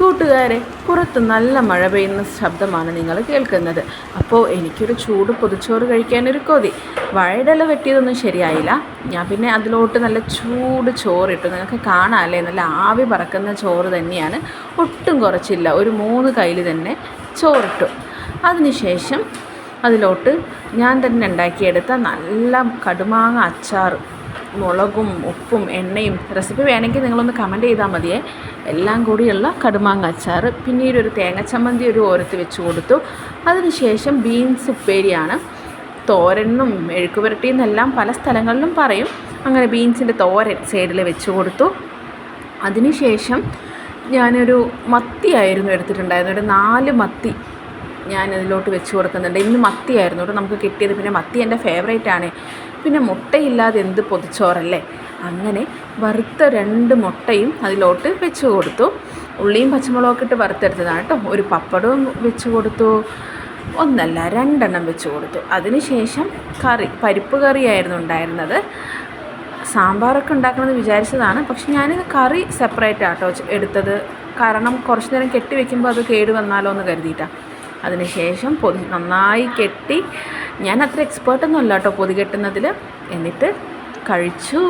കൂട്ടുകാരെ, പുറത്ത് നല്ല മഴ പെയ്യുന്ന ശബ്ദമാണ് നിങ്ങൾ കേൾക്കുന്നത്. അപ്പോൾ എനിക്കൊരു ചൂട് പൊതിച്ചോറ് കഴിക്കാനൊരു കൊതി. വാഴയില വെട്ടിയതൊന്നും ശരിയായില്ല. ഞാൻ പിന്നെ അതിലോട്ട് നല്ല ചൂട് ചോറിട്ടു. നിങ്ങൾക്ക് കാണാമല്ലേ, നല്ല ആവി പറക്കുന്ന ചോറ് തന്നെയാണ്, ഒട്ടും കുറച്ചില്ല. ഒരു 3 കയ്യിൽ തന്നെ ചോറിട്ടു. അതിനുശേഷം അതിലോട്ട് ഞാൻ തന്നെ ഉണ്ടാക്കിയെടുത്ത നല്ല കടുമാങ്ങ അച്ചാർ, മുളകും ഉപ്പും എണ്ണയും, റെസിപ്പി വേണമെങ്കിൽ നിങ്ങളൊന്ന് കമൻറ്റ് ചെയ്താൽ മതിയേ, എല്ലാം കൂടിയുള്ള കടുമാങ്ങ അച്ചാർ. പിന്നീട് ഒരു തേങ്ങച്ചമ്മന്തി ഒരു ഓരത്ത് വെച്ച് കൊടുത്തു. അതിനുശേഷം ബീൻസ് ഉപ്പേരിയാണ്. തോരനും മെഴുക്ക് പുരട്ടി എന്നെല്ലാം പല സ്ഥലങ്ങളിലും പറയും. അങ്ങനെ ബീൻസിൻ്റെ തോരൻ സൈഡിൽ വെച്ച് കൊടുത്തു. അതിനുശേഷം ഞാനൊരു മത്തിയായിരുന്നു എടുത്തിട്ടുണ്ടായിരുന്നു. ഒരു 4 മത്തി ഞാനതിലോട്ട് വെച്ച് കൊടുക്കുന്നുണ്ട്. ഇന്ന് മത്തിയായിരുന്നു കേട്ടോ നമുക്ക് കിട്ടിയത്. പിന്നെ മത്തി എൻ്റെ ഫേവറേറ്റാണ്. പിന്നെ മുട്ടയില്ലാതെ എന്ത് പൊതിച്ചോറല്ലേ. അങ്ങനെ വറുത്ത 2 മുട്ടയും അതിലോട്ട് വെച്ച് കൊടുത്തു. ഉള്ളിയും പച്ചമുളകൊക്കെ ഇട്ട് വറുത്തെടുത്തതാണ് കേട്ടോ. ഒരു പപ്പടവും വെച്ച് കൊടുത്തു. 1 അല്ല 2 എണ്ണം വെച്ച് കൊടുത്തു. അതിനുശേഷം കറി, പരിപ്പ് കറിയായിരുന്നു ഉണ്ടായിരുന്നത്. സാമ്പാറൊക്കെ ഉണ്ടാക്കണമെന്ന് വിചാരിച്ചതാണ്, പക്ഷെ ഞാനിത് കറി സെപ്പറേറ്റ് ആട്ടോ എടുത്തത്. കാരണം കുറച്ച് നേരം കെട്ടി വെക്കുമ്പോൾ അത് കേട് വന്നാലോ എന്ന് കരുതിയിട്ടാണ്. അതിനുശേഷം നന്നായി കെട്ടി. ഞാൻ അത്ര എക്സ്പേർട്ടൊന്നും അല്ല കേട്ടോ പൊതി കെട്ടുന്നതിൽ. എന്നിട്ട് കഴിച്ചു.